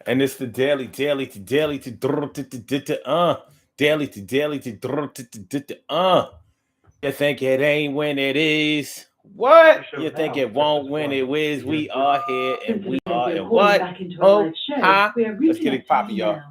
And it's the daily to daily to. You think it ain't when it is. What? You think it won't when it is. We are here and we are and what? Oh, huh? Let's get it poppy, y'all.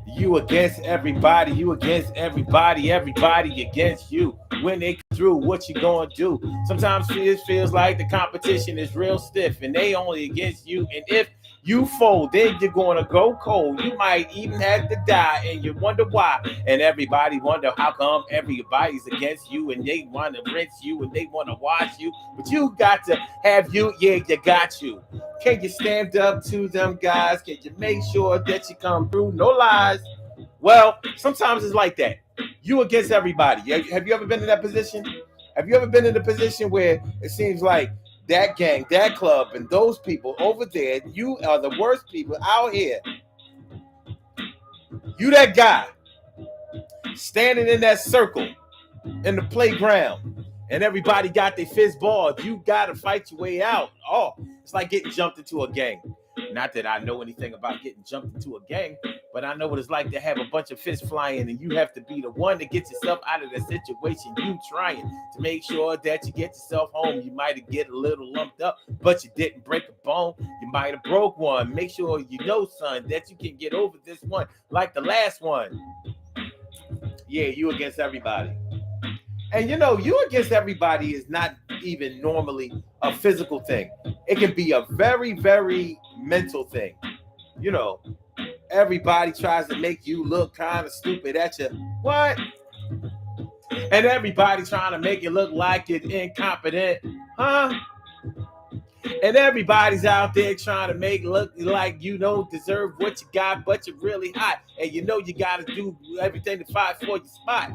You against everybody, you against everybody, everybody against you. When they come through, what you gonna do? Sometimes it feels like the competition is real stiff and they only against you. And if you fold, then you're gonna go cold. You might even have to die, and you wonder why. And everybody wonder how come everybody's against you, and they want to rinse you and they want to wash you. But you got to have you, yeah, you got you. Can you stand up to them guys? Can you make sure that you come through? No lies. Well, sometimes it's like that. You against everybody. Have you ever been in that position? Have you ever been in a position where it seems like that gang, that club, and those people over there, you are the worst people out here. You that guy standing in that circle in the playground, and everybody got their fist ball. You got to fight your way out. Oh, it's like getting jumped into a gang. Not that I know anything about getting jumped into a gang, but I know what it's like to have a bunch of fists flying, and you have to be the one to get yourself out of the situation. You trying to make sure that you get yourself home. You might have get a little lumped up, but you didn't break a bone. You might have broke one. Make sure you know, son, that you can get over this one like the last one. Yeah, you against everybody. And you know, you against everybody is not even normally a physical thing. It can be a very, very mental thing. You know, everybody tries to make you look kind of stupid at you. What? And everybody trying to make you look like you're incompetent. Huh? And everybody's out there trying to make look like you don't deserve what you got, but you're really hot. And you know you got to do everything to fight for your spot.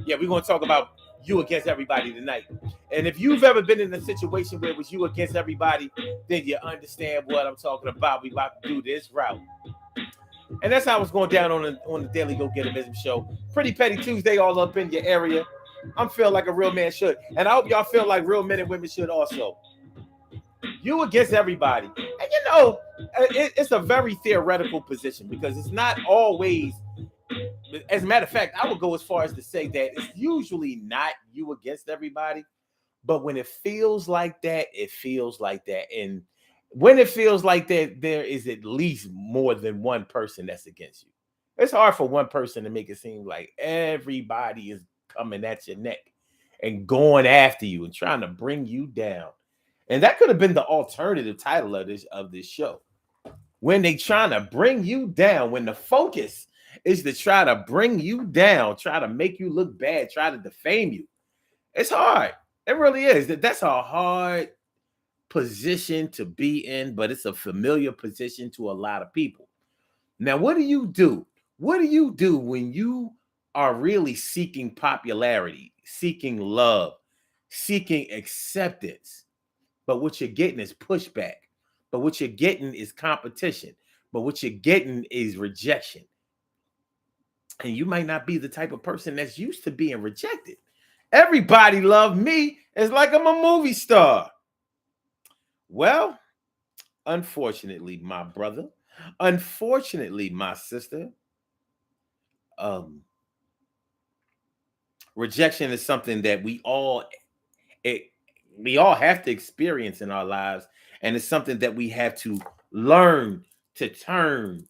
Yeah, we're going to talk about you against everybody tonight. And if you've ever been in a situation where it was you against everybody, then you understand what I'm talking about. We about to do this route. And that's how it's going down on the Daily Go Get Business show. Pretty Petty Tuesday all up in your area. I'm feeling like a real man should. And I hope y'all feel like real men and women should also. You against everybody. And you know, it's a very theoretical position because it's not always. As a matter of fact, I would go as far as to say that it's usually not you against everybody, but when it feels like that, it feels like that. And when it feels like that, there is at least more than one person that's against you. It's hard for one person to make it seem like everybody is coming at your neck and going after you and trying to bring you down. And that could have been the alternative title of this show. When they trying to bring you down, when the focus is to try to bring you down, try to make you look bad, try to defame you. It's hard. It really is. That's a hard position to be in, but it's a familiar position to a lot of people. Now, what do you do? What do you do when you are really seeking popularity, seeking love, seeking acceptance? But what you're getting is pushback. But what you're getting is competition. But what you're getting is rejection. And you might not be the type of person that's used to being rejected. Everybody love me. It's like I'm a movie star. Well, unfortunately, my brother, unfortunately, my sister, um, rejection is something that it, we all have to experience in our lives, and it's something that we have to learn to turn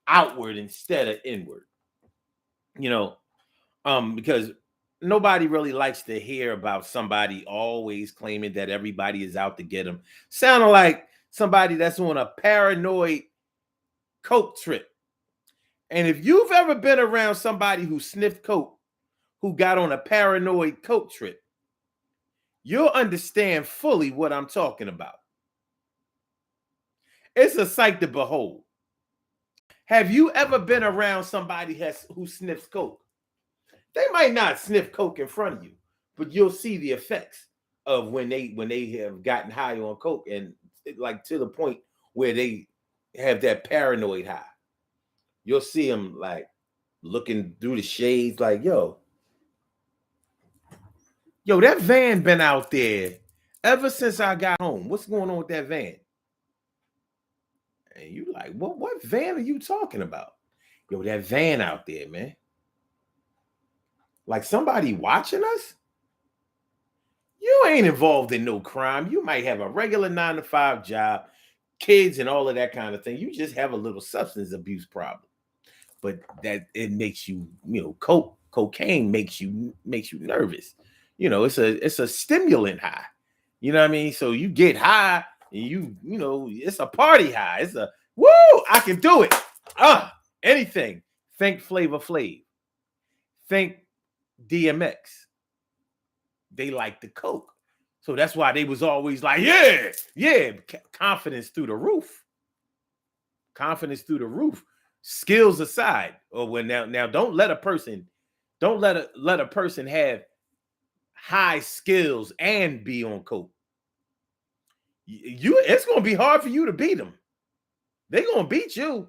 outward instead of inward. You know, because nobody really likes to hear about somebody always claiming that everybody is out to get them. Sounding like somebody that's on a paranoid coke trip. And if you've ever been around somebody who sniffed coke, who got on a paranoid coke trip, you'll understand fully what I'm talking about. It's a sight to behold. Have you ever been around somebody who sniffs coke? They might not sniff coke in front of you, but you'll see the effects of when they have gotten high on coke, and like to the point where they have that paranoid high. You'll see them like looking through the shades, like yo, that van been out there ever since I got home. What's going on with that van? And you like, what van are you talking about? Yo, that van out there, man. Like somebody watching us? You ain't involved in no crime. You might have a regular 9 to 5 job, kids, and all of that kind of thing. You just have a little substance abuse problem. But that it makes you, cocaine makes you nervous. It's a stimulant high. You know what I mean? So you get high and it's a party high. It's a woo, I can do it. Anything. Think Flavor Flav. Think DMX. They like the coke. So that's why they was always like, yeah, confidence through the roof. Confidence through the roof. Skills aside, or when now don't let a person have high skills and be on coke. It's gonna be hard for you to beat them. They're gonna beat you.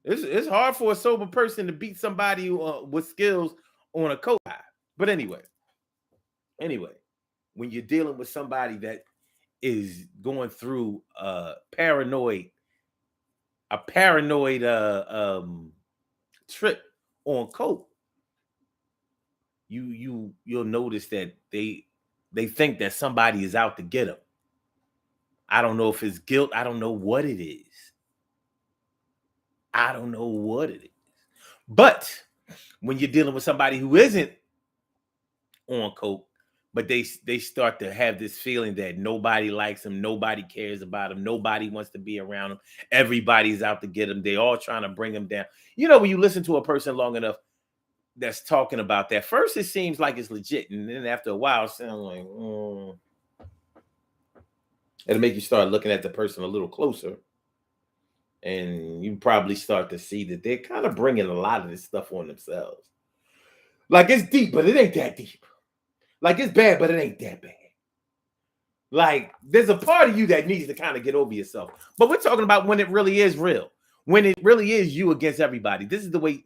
It's hard for a sober person to beat somebody with skills on a coke high. But anyway, when you're dealing with somebody that is going through a paranoid trip on coke, you'll notice that they think that somebody is out to get them. I don't know if it's guilt. I don't know what it is. But when you're dealing with somebody who isn't on coke, but they start to have this feeling that nobody likes them, nobody cares about them, nobody wants to be around them, everybody's out to get them, they all trying to bring them down. When you listen to a person long enough that's talking about that, first it seems like it's legit, and then after a while it sounds like it'll make you start looking at the person a little closer, and you probably start to see that they're kind of bringing a lot of this stuff on themselves. Like it's deep, but it ain't that deep. Like it's bad, but it ain't that bad. Like there's a part of you that needs to kind of get over yourself. But we're talking about when it really is real. When it really is you against everybody. This is the way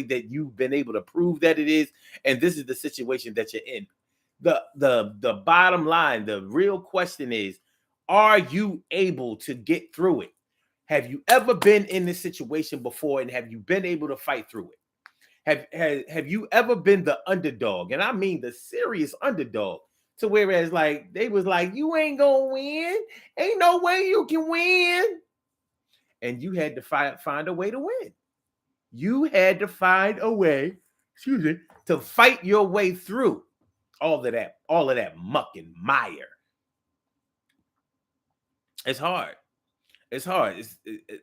that you've been able to prove that it is, and this is the situation that you're in. The bottom line, the real question is, are you able to get through it? Have you ever been in this situation before, and have you been able to fight through it? Have you ever been the underdog? And I mean the serious underdog. To whereas like they was like, you ain't gonna win. Ain't no way you can win. And you had to find a way to win. You had to find a way, to fight your way through all of that muck and mire. It's hard. It's hard.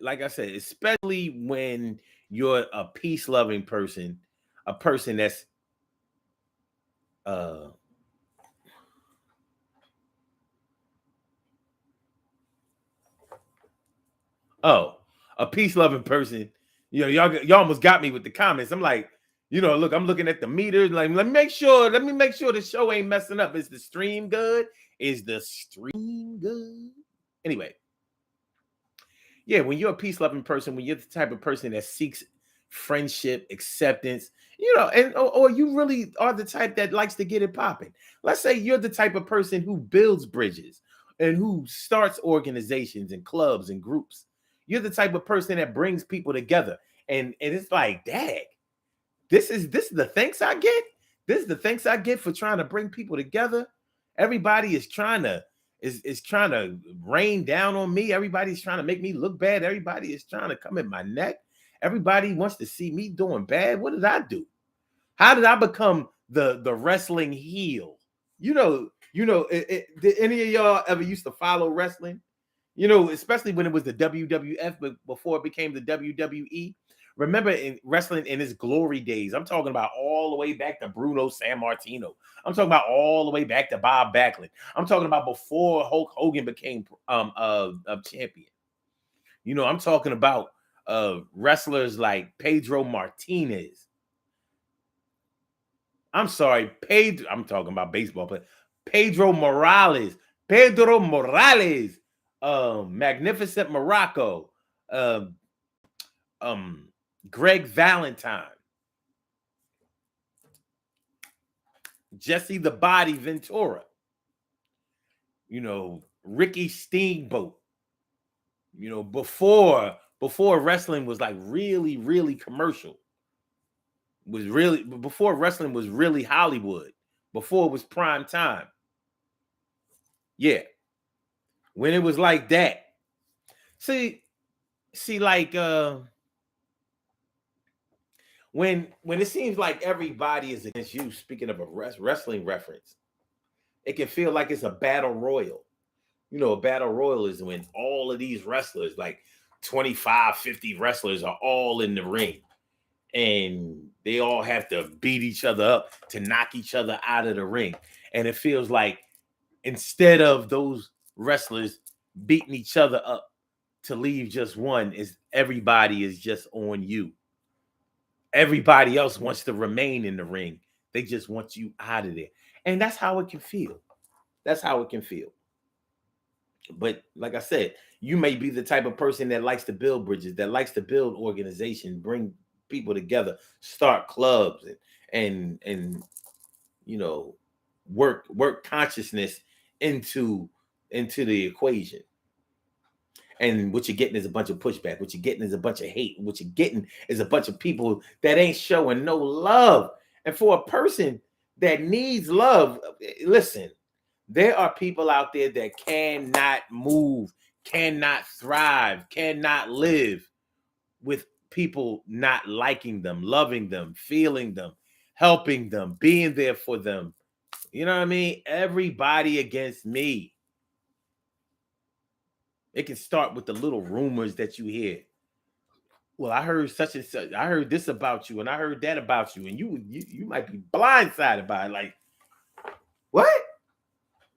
Like I said, especially when you're a peace-loving person, a person that's a peace-loving person. Y'all almost got me with the comments. I'm like, look, I'm looking at the meters. Like, let me make sure the show ain't messing up. Is the stream good? Anyway, yeah, when you're a peace-loving person, when you're the type of person that seeks friendship, acceptance, or you really are the type that likes to get it popping. Let's say you're the type of person who builds bridges and who starts organizations and clubs and groups. You're the type of person that brings people together. And it's like, dang, this is the thanks I get. This is the thanks I get for trying to bring people together. Everybody is trying to rain down on me. Everybody's trying to make me look bad. Everybody is trying to come at my neck. Everybody wants to see me doing bad. What did I do? How did I become the wrestling heel? Did any of y'all ever used to follow wrestling? Especially when it was the WWF, but before it became the WWE. Remember in wrestling in its glory days, I'm talking about all the way back to Bruno Sammartino. I'm talking about all the way back to Bob Backlund. I'm talking about before Hulk Hogan became a champion. I'm talking about wrestlers like Pedro Martinez. I'm sorry, I'm talking about baseball, but Pedro Morales, Magnificent Morocco, Greg Valentine, Jesse the Body Ventura, Ricky Steamboat, You know, before wrestling was like really, really commercial, was really before wrestling was really Hollywood, before it was prime time. Yeah, when it was like that. See, like when it seems like everybody is against you. Speaking of a wrestling reference, it can feel like it's a battle royal. You know, a battle royal is when all of these wrestlers, like 25, 50 wrestlers, are all in the ring and they all have to beat each other up to knock each other out of the ring. And it feels like instead of those wrestlers beating each other up to leave just one, is everybody is just on you. Everybody else wants to remain in the ring. They just want you out of there. And that's how it can feel. That's how it can feel. But like I said, you may be the type of person that likes to build bridges, that likes to build organizations, bring people together, start clubs, and you know, work consciousness into the equation. And what you're getting is a bunch of pushback. What you're getting is a bunch of hate. What you're getting is a bunch of people that ain't showing no love. And for a person that needs love, listen, there are people out there that cannot move, cannot thrive, cannot live with people not liking them, loving them, feeling them, helping them, being there for them. You know what I mean? Everybody against me. It can start with the little rumors that you hear. Well, I heard such and such. I heard this about you, and I heard that about you, and you might be blindsided by it. Like, what?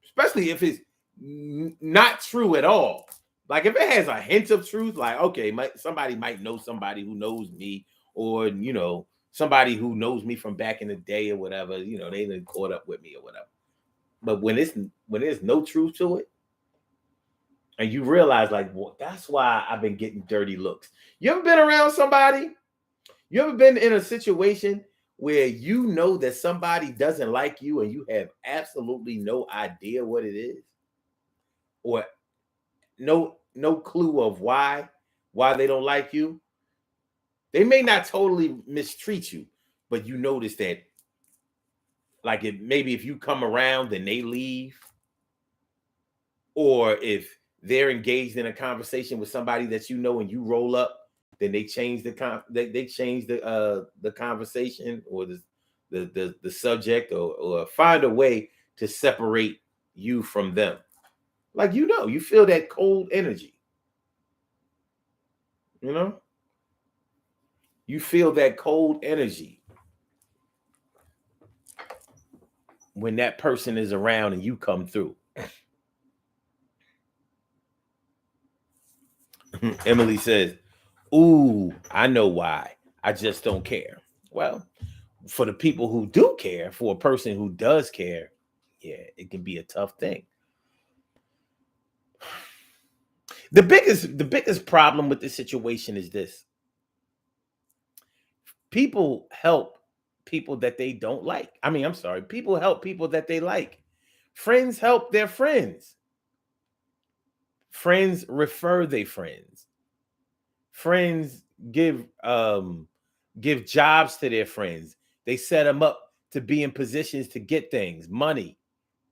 Especially if it's not true at all. Like if it has a hint of truth, like okay, somebody might know somebody who knows me, or you know somebody who knows me from back in the day or whatever. You know they done caught up with me or whatever. But when there's no truth to it, and you realize like well, that's why I've been getting dirty looks. You ever been around somebody? You ever been in a situation where you know that somebody doesn't like you and you have absolutely no idea what it is, or no clue of why they don't like you? They may not totally mistreat you, but you notice that like maybe if you come around then they leave, or if they're engaged in a conversation with somebody that you know and you roll up, then they change they change the conversation or the subject, or find a way to separate you from them. Like you feel that cold energy. You know? You feel that cold energy when that person is around and you come through. Emily says, "Ooh, I know why. I just don't care." Well, for the people who do care, for a person who does care, yeah, it can be a tough thing. The biggest problem with this situation is this. People help people that they don't like. I mean, I'm sorry, people help people that they like. Friends help their friends. Friends refer their friends. Friends give jobs to their friends. They set them up to be in positions to get things, money,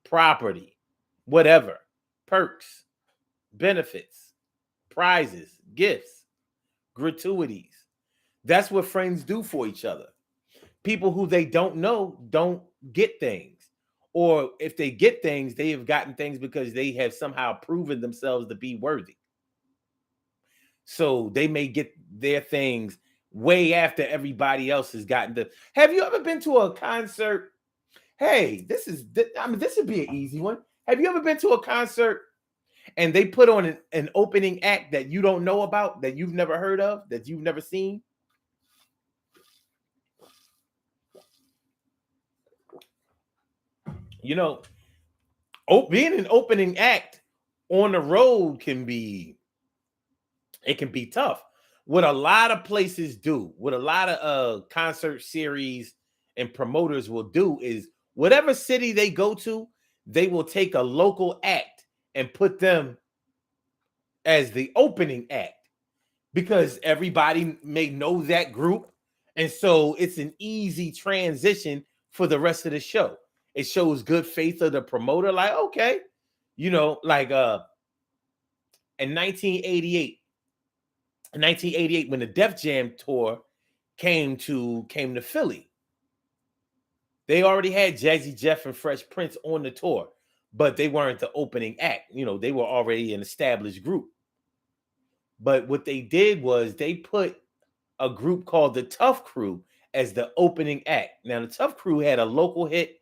property, whatever, perks, benefits, prizes, gifts, gratuities. That's what friends do for each other. People who they don't know don't get things. Or if they get things, they have gotten things because they have somehow proven themselves to be worthy. So they may get their things way after everybody else has gotten the. Have you ever been to a concert? Hey, this would be an easy one. Have you ever been to a concert and they put on an opening act that you don't know about, that you've never heard of, that you've never seen? You know, being an opening act on the road can be tough. What a lot of places do, what a lot of concert series and promoters will do is whatever city they go to, they will take a local act and put them as the opening act because everybody may know that group. And so it's an easy transition for the rest of the show. It shows good faith of the promoter, like, okay, like in 1988, when the Def Jam tour came to Philly, they already had Jazzy Jeff and Fresh Prince on the tour, but they weren't the opening act. They were already an established group. But what they did was they put a group called the Tough Crew as the opening act. Now, the Tough Crew had a local hit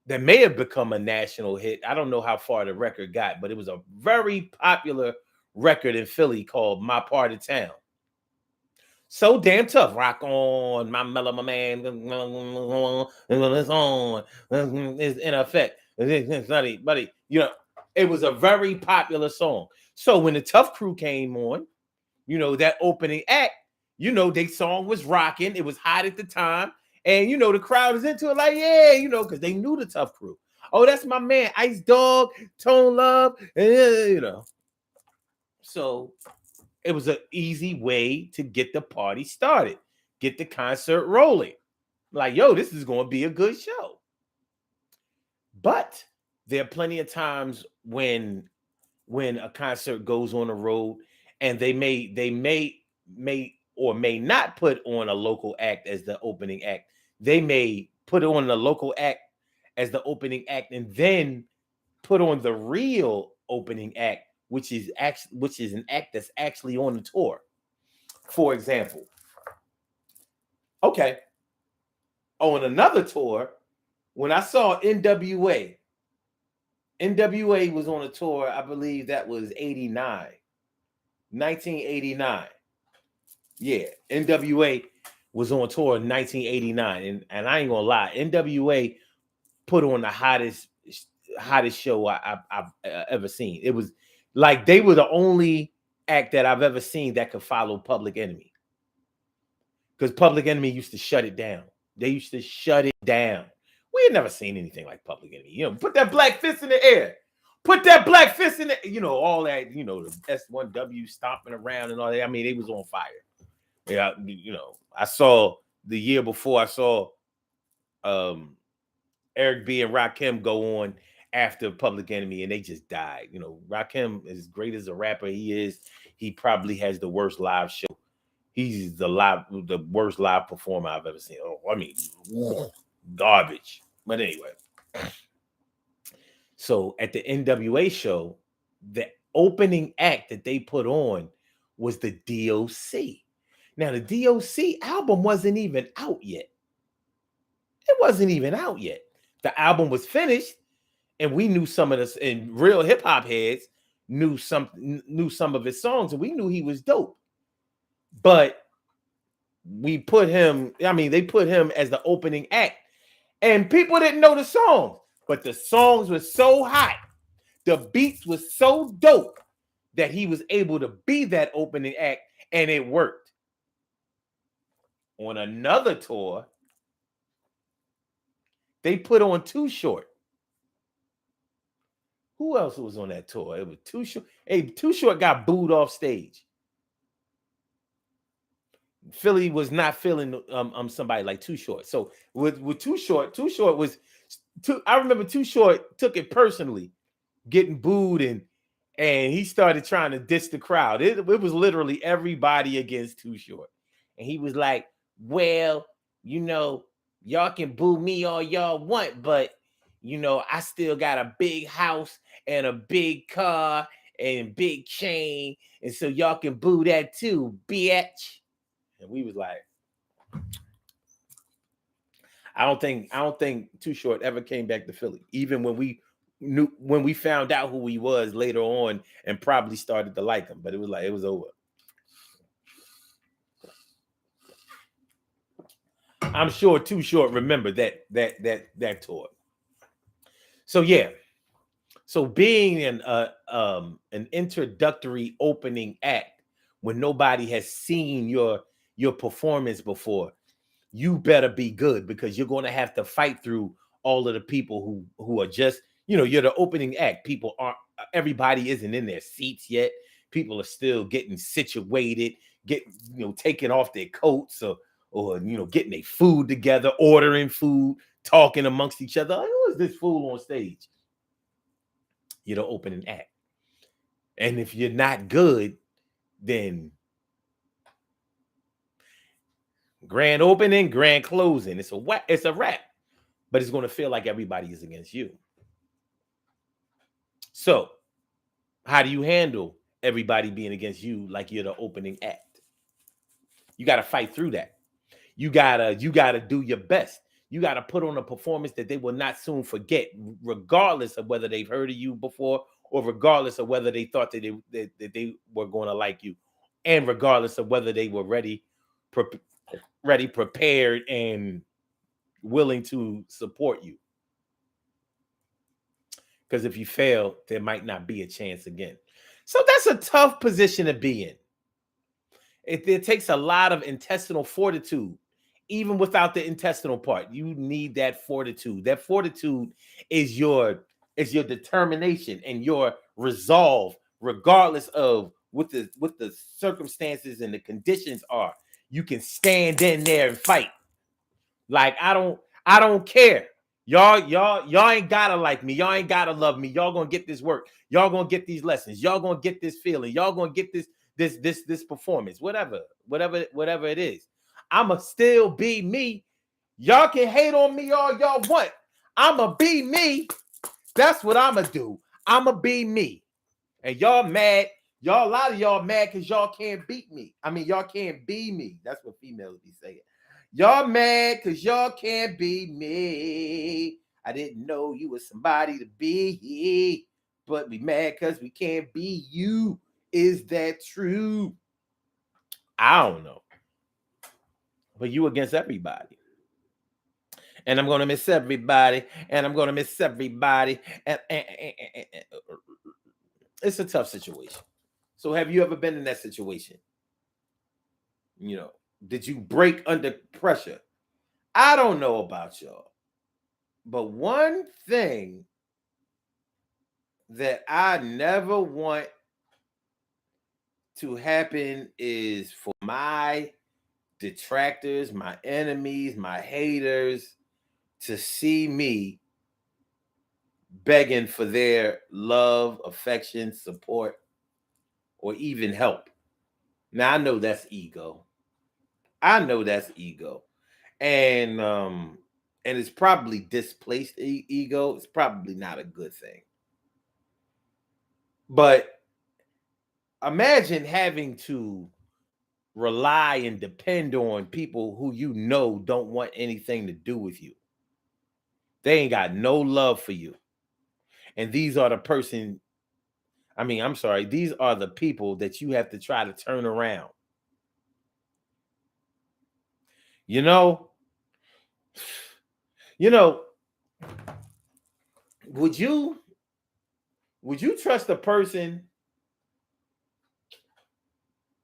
that may have become a national hit. I don't know how far the record got, but it was a very popular record in Philly called My Part of Town. So damn tough. Rock on, my mellow, my man. It's on. It's in effect. It's nutty, buddy. It was a very popular song. So when the Tough Crew came on, that opening act, their song was rocking. It was hot at the time. And, the crowd is into it like, yeah, because they knew the Tough Crew. Oh, that's my man, Ice Dog, Tone Love, So it was an easy way to get the party started, get the concert rolling. Like, yo, this is going to be a good show. But there are plenty of times when a concert goes on the road and they may or may not put on a local act as the opening act. They may put on the local act as the opening act and then put on the real opening act, which is an act that's actually on the tour. For example, okay, on another tour, when I saw NWA was on a tour, I believe that was 1989. Yeah, NWA was on tour in 1989. And I ain't gonna lie, NWA put on the hottest show I've ever seen. It was like they were the only act that I've ever seen that could follow Public Enemy. Because Public Enemy used to shut it down. They used to shut it down. We had never seen anything like Public Enemy. Put that black fist in the air. Put that black fist in the, all that, the S1W stomping around and all that. I mean, they was on fire. Yeah, I saw the year before, I saw Eric B and Rakim go on after Public Enemy, and they just died. Rakim, as great as a rapper he is, he probably has the worst live show. He's the worst live performer I've ever seen. Oh, I mean, garbage. But anyway, so at the NWA show, the opening act that they put on was the DOC. Now, the DOC album wasn't even out yet. It wasn't even out yet. The album was finished, and we knew some of this, and real hip hop heads knew some of his songs, and we knew he was dope. But they put him as the opening act, and people didn't know the songs, but the songs were so hot, the beats was so dope that he was able to be that opening act, and it worked. On another tour, they put on Too Short. Who else was on that tour? It was Too Short. Hey, Too Short got booed off stage. Philly was not feeling somebody like Too Short. So with Too Short was I remember Too Short took it personally, getting booed, and he started trying to diss the crowd. It was literally everybody against Too Short. And he was like, well, y'all can boo me all y'all want, but I still got a big house and a big car and big chain, and so y'all can boo that too, bitch. And we was like, I don't think Too Short ever came back to Philly, even when we found out who he was later on and probably started to like him. But it was over. I'm sure Too Short remembered that tour. So yeah. So being an introductory opening act when nobody has seen your performance before, you better be good, because you're going to have to fight through all of the people who are just, you're the opening act. Everybody isn't in their seats yet. people are still getting situated, taking off their coats or getting their food together, ordering food, talking amongst each other. Like, who is this fool on stage? You're the opening act. And if you're not good, then grand opening, grand closing. It's a wrap. But it's going to feel like everybody is against you. So, how do you handle everybody being against you like you're the opening act? You got to fight through that. You gotta do your best. You gotta put on a performance that they will not soon forget, regardless of whether they've heard of you before or regardless of whether they thought that they were going to like you, and regardless of whether they were ready, prepared, and willing to support you. Because if you fail, there might not be a chance again. So that's a tough position to be in. It takes a lot of intestinal fortitude. Even without the intestinal part, you need that fortitude. That fortitude is your determination and your resolve, regardless of what the circumstances and the conditions are. You can stand in there and fight. Like, I don't care. Y'all ain't gotta like me. Y'all ain't gotta love me. Y'all gonna get this work. Y'all gonna get these lessons. Y'all gonna get this feeling. Y'all gonna get this performance. Whatever it is. I'ma still be me. Y'all can hate on me all y'all want. I'ma be me. That's what I'ma do. I'ma be me. And y'all mad. A lot of y'all mad because y'all can't beat me. I mean, y'all can't be me. That's what females be saying. Y'all mad because y'all can't be me. I didn't know you was somebody to be, but we mad because we can't be you. Is that true? I don't know. But you against everybody. And I'm going to miss everybody. And I'm going to miss everybody. And it's a tough situation. So have you ever been in that situation? Did you break under pressure? I don't know about y'all. But one thing that I never want to happen is for my detractors, my enemies, my haters to see me begging for their love, affection, support, or even help. Now, I know that's ego. And it's probably displaced ego. It's probably not a good thing. But imagine having to rely and depend on people who don't want anything to do with you. They ain't got no love for you. And these are the people that you have to try to turn around. Would you trust a person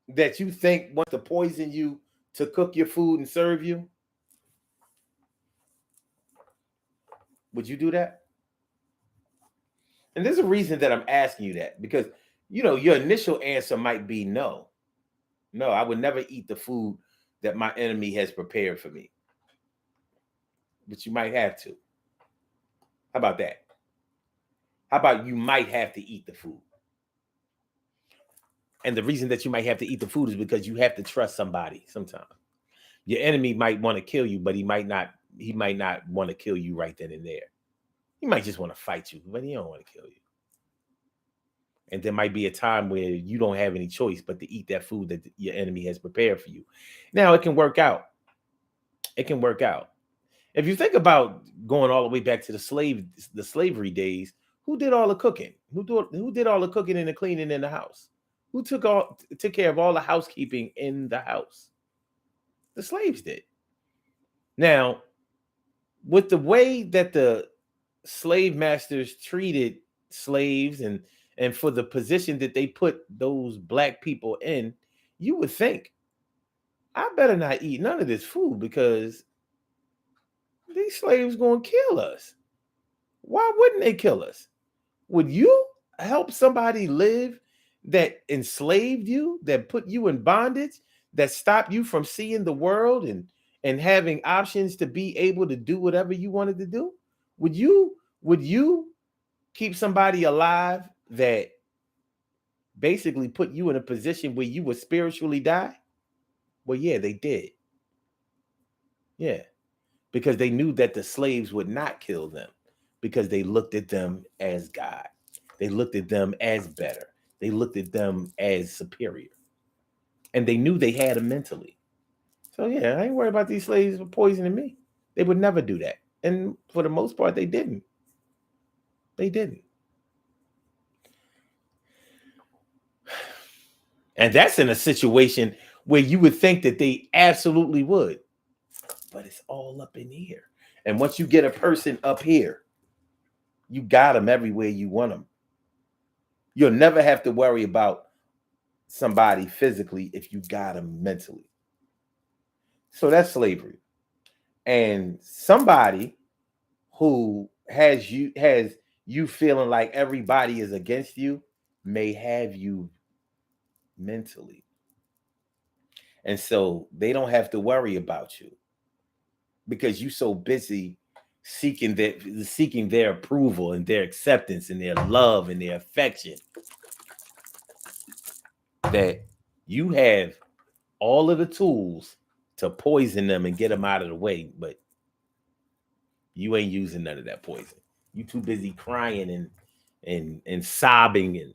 that you think wants to poison you to cook your food and serve you? Would you do that? And there's a reason that I'm asking you that, because your initial answer might be no. No, I would never eat the food that my enemy has prepared for me. But you might have to. How about that? How about you might have to eat the food? And the reason that you might have to eat the food is because you have to trust somebody sometimes. Your enemy might want to kill you, but he might not want to kill you right then and there. He might just want to fight you, but he don't want to kill you. And there might be a time where you don't have any choice but to eat that food that your enemy has prepared for you. Now, it can work out. If you think about going all the way back to the slavery days, who did all the cooking? Who did all the cooking and the cleaning in the house? Who took care of all the housekeeping in the house? The slaves did. Now, with the way that the slave masters treated slaves and for the position that they put those black people in, you would think, I better not eat none of this food because these slaves going to kill us. Why wouldn't they kill us? Would you help somebody live that enslaved you, that put you in bondage, that stopped you from seeing the world and having options to be able to do whatever you wanted to do? Would you keep somebody alive that basically put you in a position where you would spiritually die? Well, yeah, they did. Yeah, because they knew that the slaves would not kill them because they looked at them as God. They looked at them as better. They looked at them as superior. And they knew they had them mentally. So, yeah, I ain't worried about these slaves poisoning me. They would never do that. And for the most part, they didn't. They didn't. And that's in a situation where you would think that they absolutely would. But it's all up in here. And once you get a person up here, you got them everywhere you want them. You'll never have to worry about somebody physically if you got them mentally. So that's slavery. And somebody who has you feeling like everybody is against you may have you mentally. And so they don't have to worry about you because you're so busy seeking their approval and their acceptance and their love and their affection that you have all of the tools to poison them and get them out of the way, but you ain't using none of that poison. You too busy crying and sobbing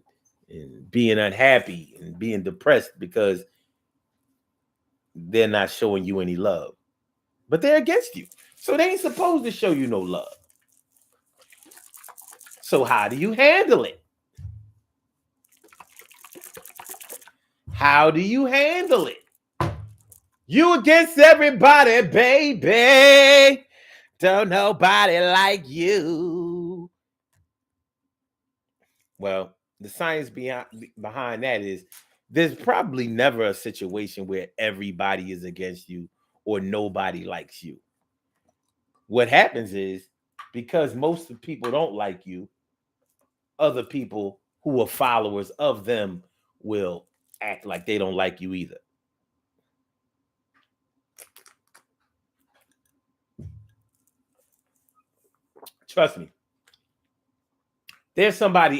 and being unhappy and being depressed because they're not showing you any love. But they're against you. So they ain't supposed to show you no love. So how do you handle it? How do you handle it? You against everybody, baby. Don't nobody like you. Well, the science behind that is there's probably never a situation where everybody is against you or nobody likes you. What happens is because most of the people don't like you, other people who are followers of them will act like they don't like you either. Trust me. There's somebody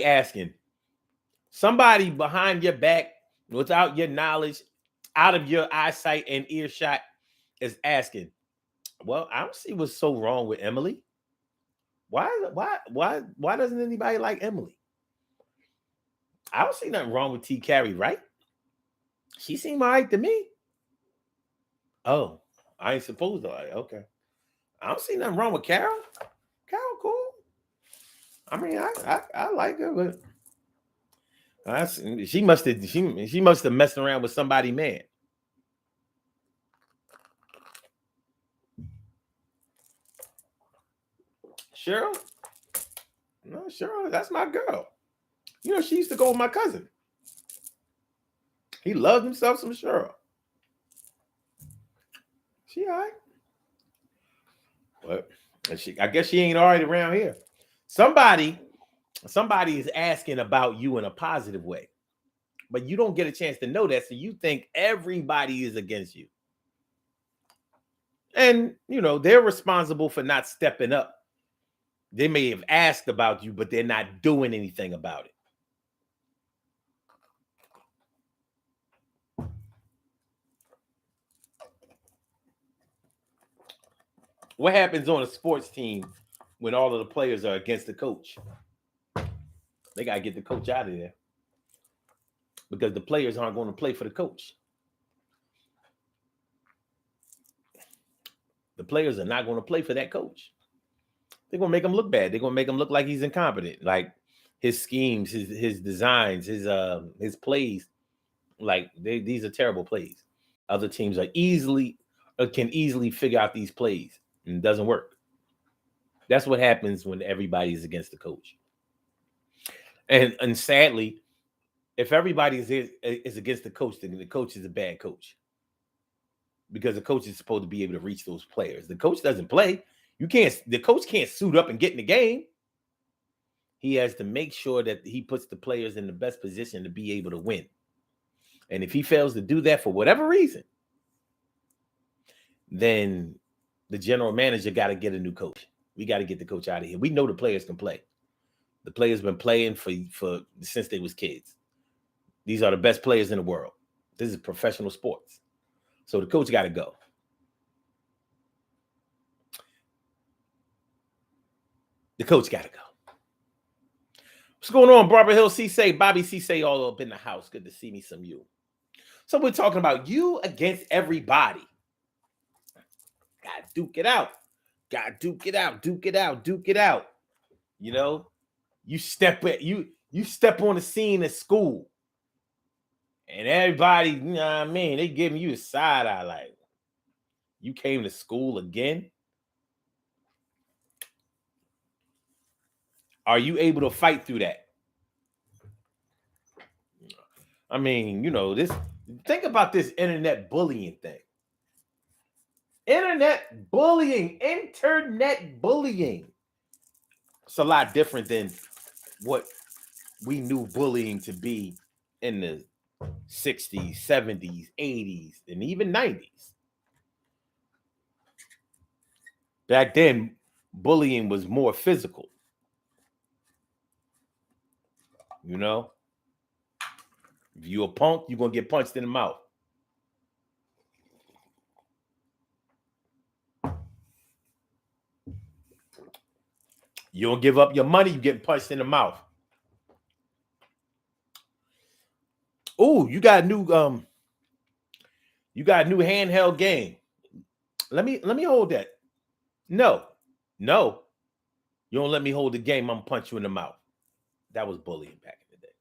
behind your back, without your knowledge, out of your eyesight and earshot, is asking, well, I don't see what's so wrong with Emily. Why doesn't anybody like Emily? I don't see nothing wrong with T Carrie, right? She seemed all right to me. Oh, I ain't supposed to like. Okay. I don't see nothing wrong with Carol. Carol, cool. I mean, I like her, but she must have messed around with somebody, man. Cheryl, no, Cheryl, that's my girl. You know, she used to go with my cousin. He loved himself some Cheryl. She all right. But I guess she ain't all right around here. Somebody is asking about you in a positive way, but you don't get a chance to know that, so you think everybody is against you. And they're responsible for not stepping up. They may have asked about you, but they're not doing anything about it. What happens on a sports team when all of the players are against the coach? They got to get the coach out of there because the players aren't going to play for the coach. The players are not going to play for that coach. They're going to make him look bad. They're going to make him look like he's incompetent. Like his schemes, his designs, his plays, like these are terrible plays. Other teams can easily figure out these plays, and it doesn't work. That's what happens when everybody is against the coach. And sadly, if everybody is against the coach, then the coach is a bad coach because the coach is supposed to be able to reach those players. The coach doesn't play. The coach can't suit up and get in the game. He has to make sure that he puts the players in the best position to be able to win. And if he fails to do that for whatever reason, then the general manager got to get a new coach. We got to get the coach out of here. We know the players can play. The players been playing for since they was kids. These are the best players in the world. This is professional sports. So the coach got to go. The coach got to go. What's going on, Barbara Hill, Cisse, Bobby Cisse, all up in the house. Good to see me some you. So we're talking about you against everybody. Gotta duke it out. Gotta duke it out. Duke it out. Duke it out. You know, you step on the scene at school, and everybody, you know what I mean, they giving you a side eye like, you came to school again. Are you able to fight through that? I mean, you know, think about this internet bullying thing. Internet bullying. It's a lot different than what we knew bullying to be in the 60s, 70s, 80s, and even 90s. Back then, bullying was more physical. You know? If you a punk, you're going to get punched in the mouth. You don't give up your money, you get punched in the mouth. Oh, you got a new handheld game. Let me hold that. No. You don't let me hold the game, I'm gonna punch you in the mouth. That was bullying back in the day.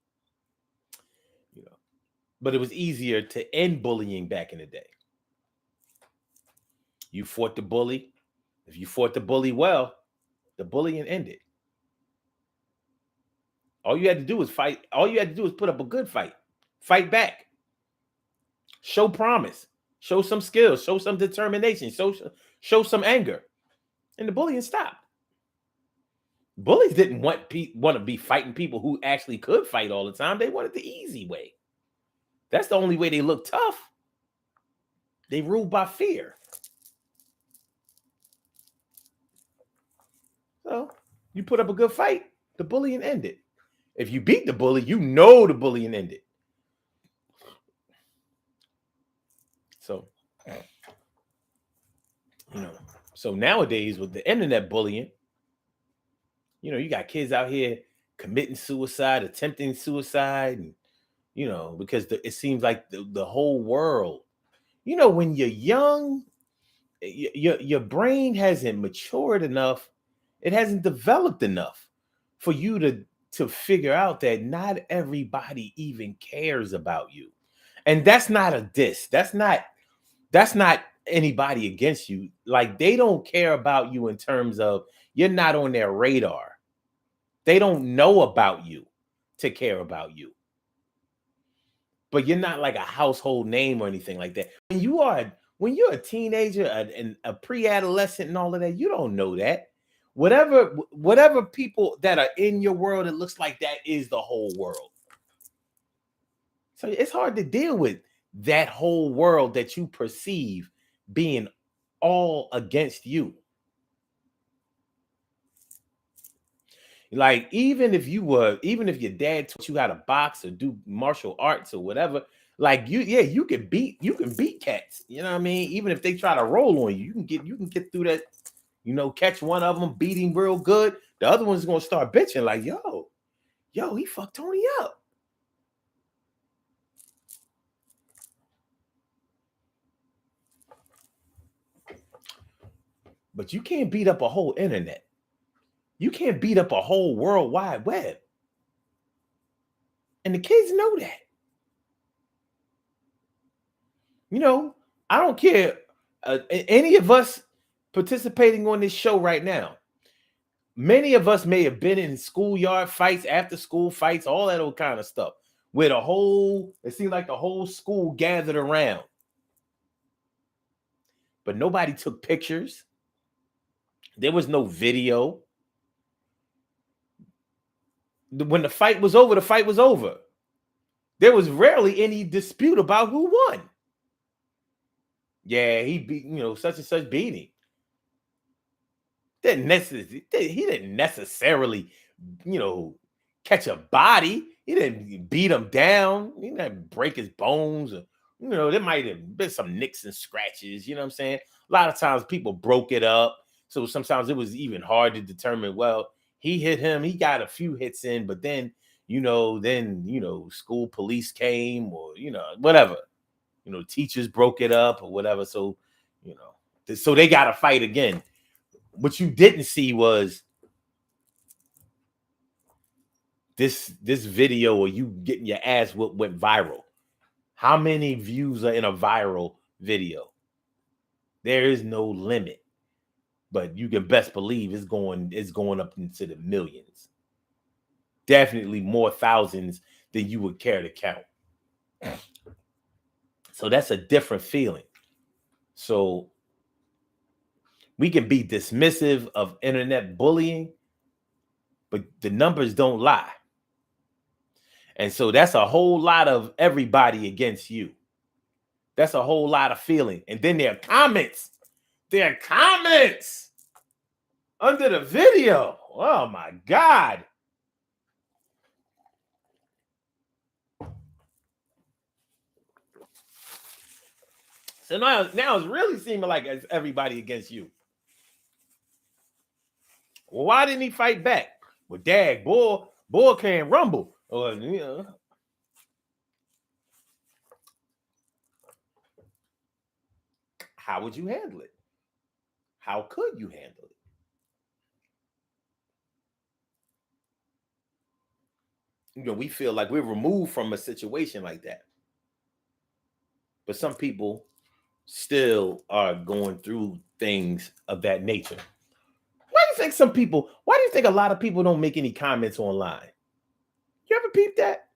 You know. But it was easier to end bullying back in the day. You fought the bully. If you fought the bully well, the bullying ended. All you had to do was fight. All you had to do was put up a good fight. Fight back. Show promise. Show some skills. Show some determination. Show some anger. And the bullying stopped. Bullies didn't want to be fighting people who actually could fight all the time. They wanted the easy way. That's the only way they look tough. They ruled by fear. So you put up a good fight, the bullying ended. If you beat the bully, you know the bullying ended. So, you know, so nowadays with the internet bullying, you know, you got kids out here committing suicide, attempting suicide, and, you know, because it seems like the whole world, you know, when you're young, your brain hasn't matured enough, it hasn't developed enough for you to figure out that not everybody even cares about you. And that's not a diss. That's not anybody against you. Like, they don't care about you in terms of you're not on their radar. They don't know about you to care about you. But you're not like a household name or anything like that. When you're a teenager and a pre-adolescent and all of that, you don't know that. Whatever people that are in your world, it looks like that is the whole world. So it's hard to deal with that whole world that you perceive being all against you. Like, even if your dad taught you how to box or do martial arts or whatever, like you can beat cats. You know what I mean? Even if they try to roll on you, you can get through that. You know, catch one of them, beat him real good. The other one's gonna start bitching like, yo, he fucked Tony up. But you can't beat up a whole internet. You can't beat up a whole World Wide Web. And the kids know that. You know, I don't care. Any of us participating on this show right now, many of us may have been in schoolyard fights, after school fights, all that old kind of stuff, where it seemed like the whole school gathered around. But nobody took pictures. There was no video. When the fight was over, the fight was over. There was rarely any dispute about who won. Yeah, he beat, such and such beat him. He didn't necessarily, catch a body. He didn't beat him down. He didn't break his bones. Or, there might have been some nicks and scratches. You know what I'm saying? A lot of times people broke it up. So sometimes it was even hard to determine, well, he hit him. He got a few hits in, but then, school police came or, whatever. Teachers broke it up or whatever. So, so they got to fight again. What you didn't see was this video or you getting your ass went viral. How many views are in a viral video? There is no limit, but you can best believe it's going up into the millions. Definitely more thousands than you would care to count. So that's a different feeling. So we can be dismissive of internet bullying, but the numbers don't lie. And so that's a whole lot of everybody against you. That's a whole lot of feeling. And then there are comments. There are comments under the video. Oh my God. So now it's really seeming like it's everybody against you. Well, why didn't he fight back? Well, dag, bull can't rumble. Or, how would you handle it? How could you handle it? We feel like we're removed from a situation like that. But some people still are going through things of that nature. Why do you think a lot of people don't make any comments online? You ever peep that?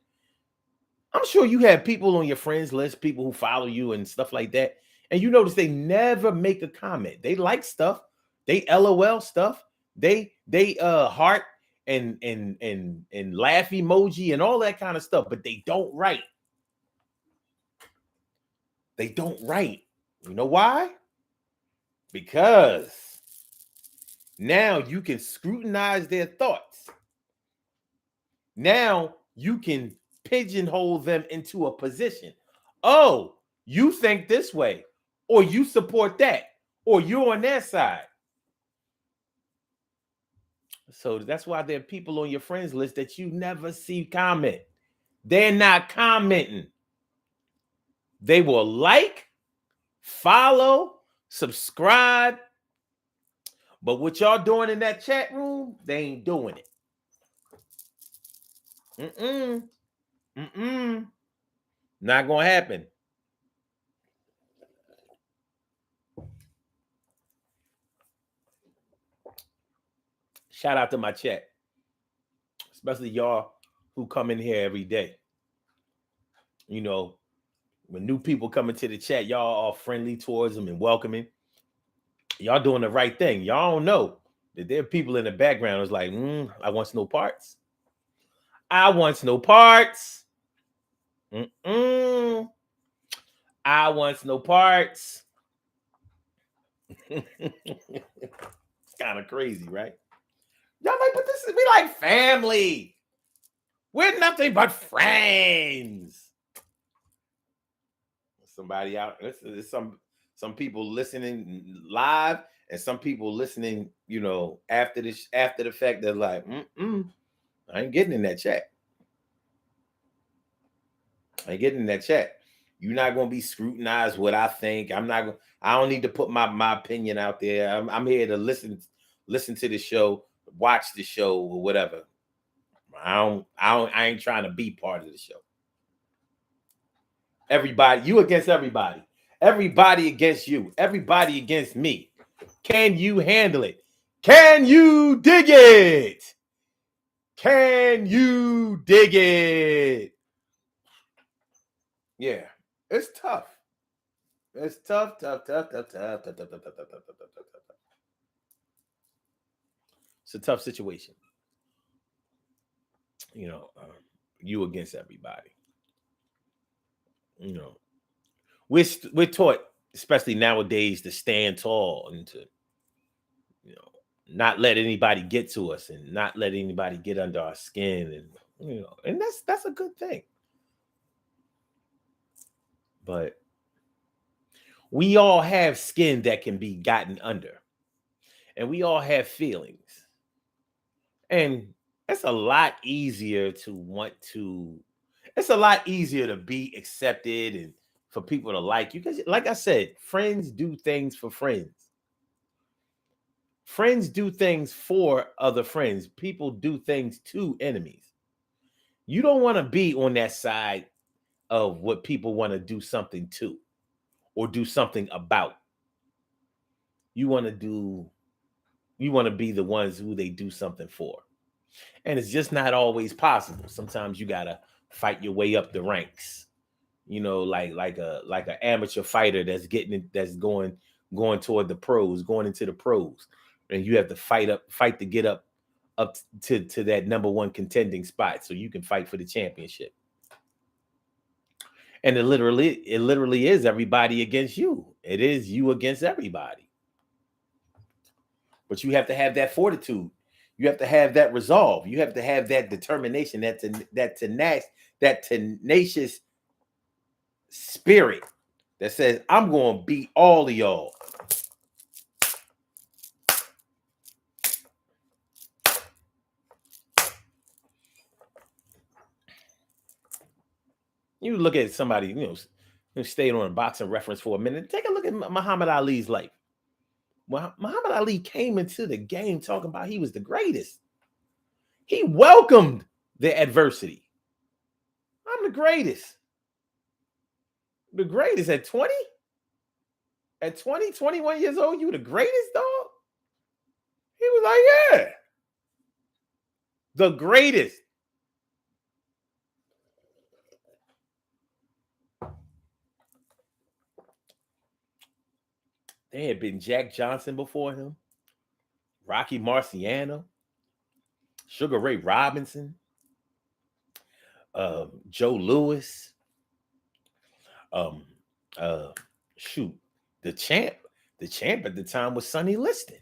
I'm sure you have people on your friends list, people who follow you and stuff like that. And you notice they never make a comment. They like stuff, they LOL stuff, they heart and laugh emoji and all that kind of stuff, but they don't write. They don't write. You know why? Because now you can scrutinize their thoughts. Now you can pigeonhole them into a position. Oh, you think this way, or you support that, or you're on their side. So that's why there are people on your friends list that you never see comment. They're not commenting. They will like, follow, subscribe. But what y'all doing in that chat room, they ain't doing it. Not gonna happen. Shout out to my chat, especially y'all who come in here every day. When new people come into the chat, y'all are friendly towards them and welcoming. Y'all doing the right thing. Y'all don't know that there are people in the background who's like, I want no parts. I want no parts. I want no parts. It's kind of crazy, right? Y'all like, but we like family. We're nothing but friends. Somebody out. There's some people listening live and some people listening, after the fact, they're like, I ain't getting in that chat. You're not going to be scrutinized what I think. I don't need to put my opinion out there. I'm here to listen to the show, watch the show or whatever. I ain't trying to be part of the show. Everybody, you against everybody. Everybody against you. Everybody against me. Can you handle it? Can you dig it? Can you dig it? Yeah, it's tough. It's tough. It's a tough situation. You know, you against everybody. You know, we're taught, especially nowadays, to stand tall and to, you know, not let anybody get to us and not let anybody get under our skin, and you know, and that's a good thing. But we all have skin that can be gotten under, and we all have feelings, and it's a lot easier to want to. It's a lot easier to be accepted and for people to like you because, like I said, friends do things for friends. Friends do things for other friends. People do things to enemies. You don't want to be on that side of what people want to do something to or do something about. You want to do, you want to be the ones who they do something for. And it's just not always possible. Sometimes you got to fight your way up the ranks. You know, like an amateur fighter that's going toward the pros, going into the pros. And you have to fight to get up to that number one contending spot so you can fight for the championship. And it literally is everybody against you. It is you against everybody. But you have to have that fortitude. You have to have that resolve. You have to have that determination, that tenacious spirit that says, I'm going to beat all of y'all. You look at somebody, who stayed on a boxing reference for a minute. Take a look at Muhammad Ali's life. Muhammad Ali came into the game talking about he was the greatest. He welcomed the adversity. I'm the greatest. The greatest at 20? At 20, 21 years old, you the greatest, dog? He was like, yeah, the greatest. There had been Jack Johnson before him, Rocky Marciano, Sugar Ray Robinson, Joe Louis, um, uh, shoot, the champ. The champ at the time was Sonny Liston.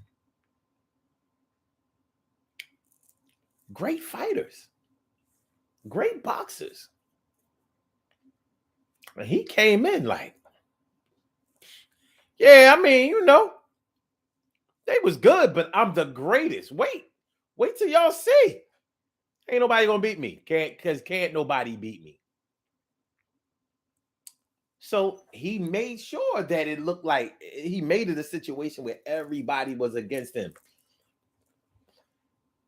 Great fighters, great boxers. And he came in like, yeah, I mean, they was good, but I'm the greatest. Wait till y'all see. Ain't nobody gonna beat me. Can't nobody beat me. So he made sure that it looked like he made it a situation where everybody was against him.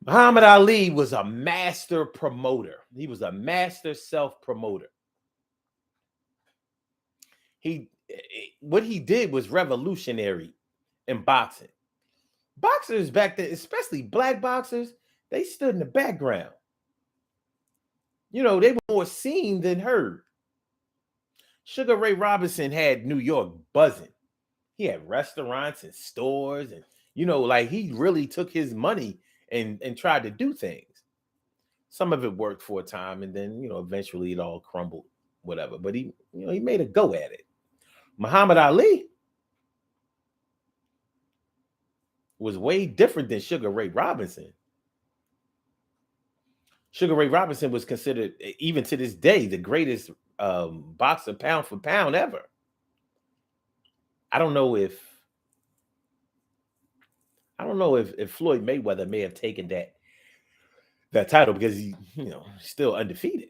Muhammad Ali was a master promoter. He was a master self-promoter. What he did was revolutionary in boxing. Boxers back then, especially black boxers, they stood in the background. They were more seen than heard. Sugar Ray Robinson had New York buzzing. He had restaurants and stores, and like he really took his money and tried to do things. Some of it worked for a time, and then eventually it all crumbled, whatever. But he made a go at it. Muhammad Ali was way different than Sugar Ray Robinson. Sugar Ray Robinson was considered, even to this day, the greatest boxer pound for pound ever. I don't know if Floyd Mayweather may have taken that title because he, still undefeated.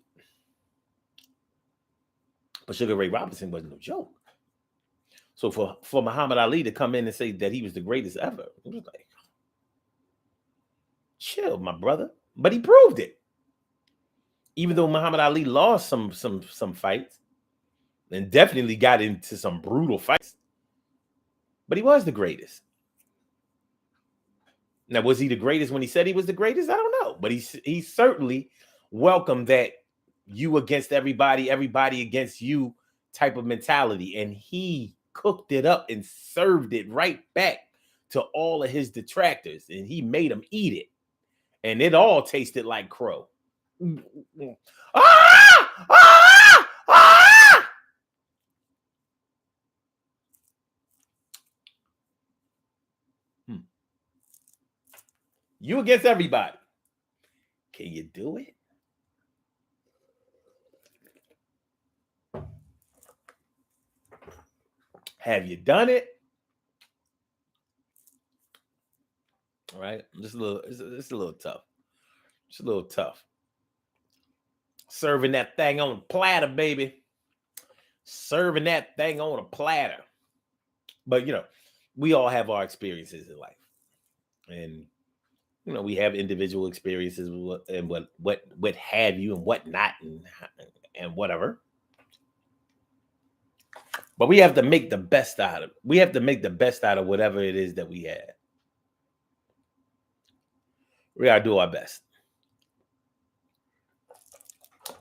But Sugar Ray Robinson wasn't no joke. So for Muhammad Ali to come in and say that he was the greatest ever, it was like, chill, my brother. But he proved it. Even though Muhammad Ali lost some fights and definitely got into some brutal fights, but he was the greatest. Now, was he the greatest when he said he was the greatest? I don't know, but he certainly welcomed that you against everybody, everybody against you type of mentality, and he cooked it up and served it right back to all of his detractors, and he made them eat it, and it all tasted like crow. Ah! Ah! Ah! You against everybody. Can you do it? Have you done it? All right. Just a little, it's a little tough. It's a little tough. Serving that thing on a platter, baby. Serving that thing on a platter. But we all have our experiences in life. And we have individual experiences and what have you and what not and whatever. But we have to make the best out of it. We have to make the best out of whatever it is that we have. We gotta do our best.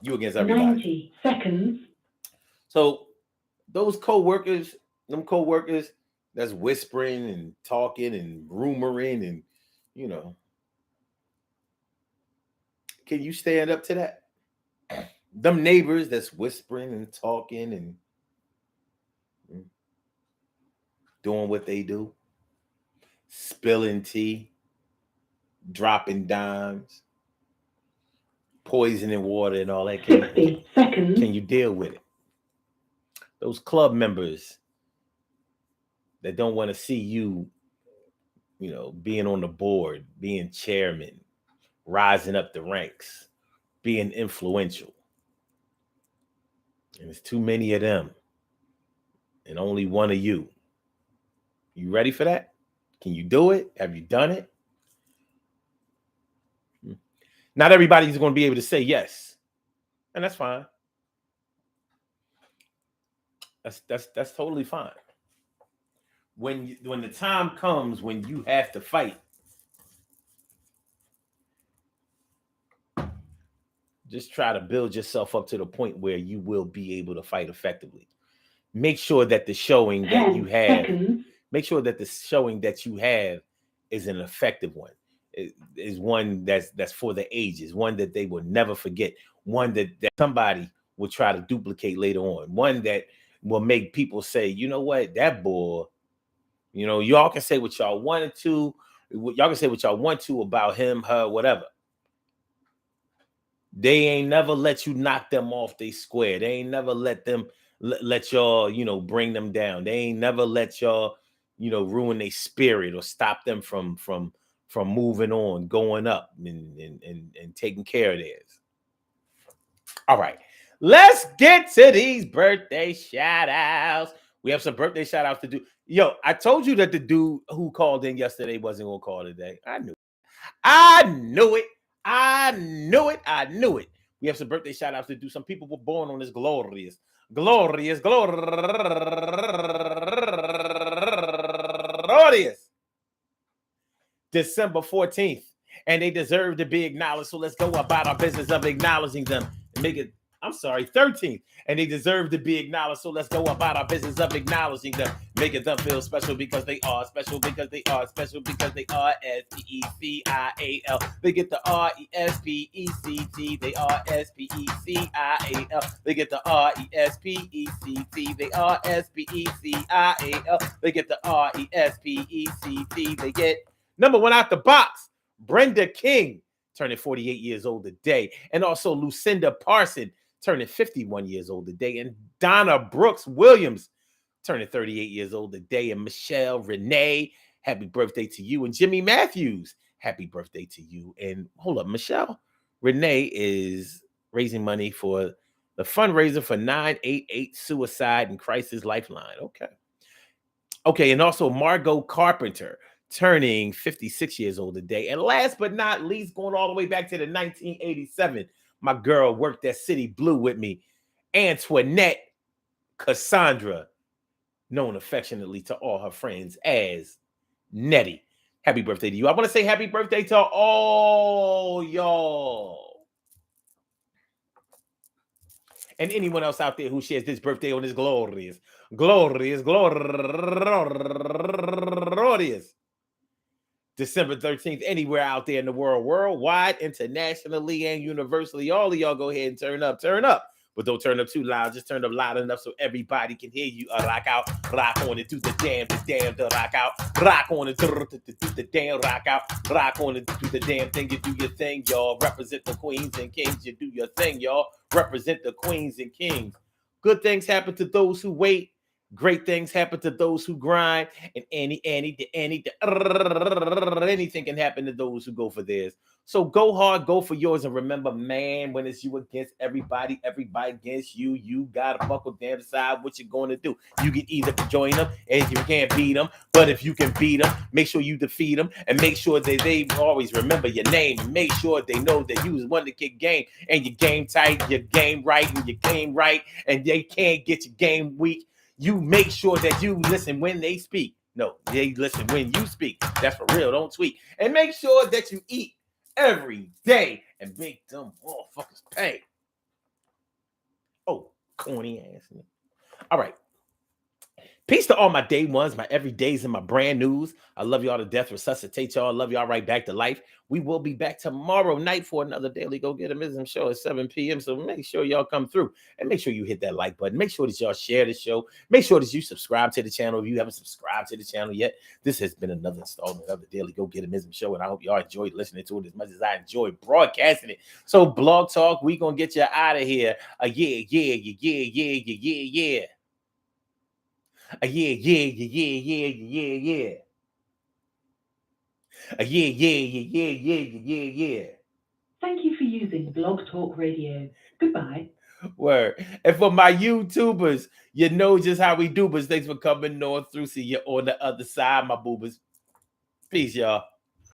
You against everybody. 90 seconds. So those co-workers, them co-workers that's whispering and talking and rumoring and can you stand up to that? Them neighbors that's whispering and talking and doing what they do, spilling tea, dropping dimes, poisoning water and all that. 60 seconds. Can you deal with it? Those club members that don't want to see you, being on the board, being chairman, rising up the ranks, being influential. And there's too many of them and only one of you. You ready for that? Can you do it? Have you done it? Not everybody's going to be able to say yes. And that's fine. That's totally fine. When the time comes when you have to fight, just try to build yourself up to the point where you will be able to fight effectively. Make sure that the showing that you have, make sure that the showing that you have is an effective one. Is one that's for the ages, one that they will never forget, one that somebody will try to duplicate later on, one that will make people say, you know what, that boy, y'all can say what y'all wanted to, y'all can say what y'all want to about him, her, whatever. They ain't never let you knock them off they square. They ain't never let them let y'all, bring them down. They ain't never let y'all, ruin their spirit or stop them from moving on, going up and taking care of theirs. All right. Let's get to these birthday shout outs. We have some birthday shout outs to do. Yo, I told you that the dude who called in yesterday wasn't going to call today. I knew it. I knew it. I knew it. I knew it. We have some birthday shout outs to do. Some people were born on this glorious December 14th. And they deserve to be acknowledged. So let's go about our business of acknowledging them and make it. I'm sorry, 13th. And they deserve to be acknowledged. So let's go about our business of acknowledging them, making them feel special because they are special, because they are special, because they are SPECIAL. They get the RESPECT. They are SPECIAL. They get the RESPECT. They are SPECIAL. They get the RESPECT. They get number one out the box, Brenda King, turning 48 years old today. And also Lucinda Parson, turning 51 years old today. And Donna Brooks Williams, turning 38 years old today. And Michelle Renee, happy birthday to you. And Jimmy Matthews, happy birthday to you. And hold up, Michelle Renee is raising money for the fundraiser for 988 Suicide and Crisis Lifeline. Okay, and also Margot Carpenter, turning 56 years old today. And last but not least, going all the way back to the 1987, my girl worked at City Blue with me, Antoinette Cassandra, known affectionately to all her friends as Nettie. Happy birthday to you. I want to say happy birthday to all y'all. And anyone else out there who shares this birthday on this glorious December 13th, anywhere out there in the world, worldwide, internationally, and universally. All of y'all go ahead and turn up, turn up. But don't turn up too loud. Just turn up loud enough so everybody can hear you. Rock out, rock on it, do the damn, the rock out. Rock on it, do the damn, rock out. Rock on it, do the damn thing. You do your thing, y'all. Represent the queens and kings. You do your thing, y'all. Represent the queens and kings. Good things happen to those who wait. Great things happen to those who grind, and anything can happen to those who go for theirs. So go hard, go for yours, and remember, man, when it's you against everybody, everybody against you, you gotta buckle down, decide what you're going to do. You can either join them, and you can't beat them, but if you can beat them, make sure you defeat them, and make sure that they always remember your name, and make sure they know that you was one to kick game, and your game tight, your game right, and your game right, and they can't get your game weak. You make sure that you listen when they speak. No, they listen when you speak. That's for real. Don't tweet. And make sure that you eat every day and make them motherfuckers pay. Oh, corny ass. All right. Peace to all my day ones, my everydays, and my brand news. I love y'all to death. Resuscitate y'all. I love y'all right back to life. We will be back tomorrow night for another Daily Go Get 'Em show at 7 p.m. So make sure y'all come through and make sure you hit that like button. Make sure that y'all share the show. Make sure that you subscribe to the channel if you haven't subscribed to the channel yet. This has been another installment of the Daily Go Get 'Em show, and I hope y'all enjoyed listening to it as much as I enjoyed broadcasting it. So Blog Talk, we gonna get you out of here. Yeah. Yeah. Thank you for using Blog Talk Radio. Goodbye. Word. And for my YouTubers, you know just how we do, but thanks for coming on through. See you on the other side, my boobers. Peace, y'all.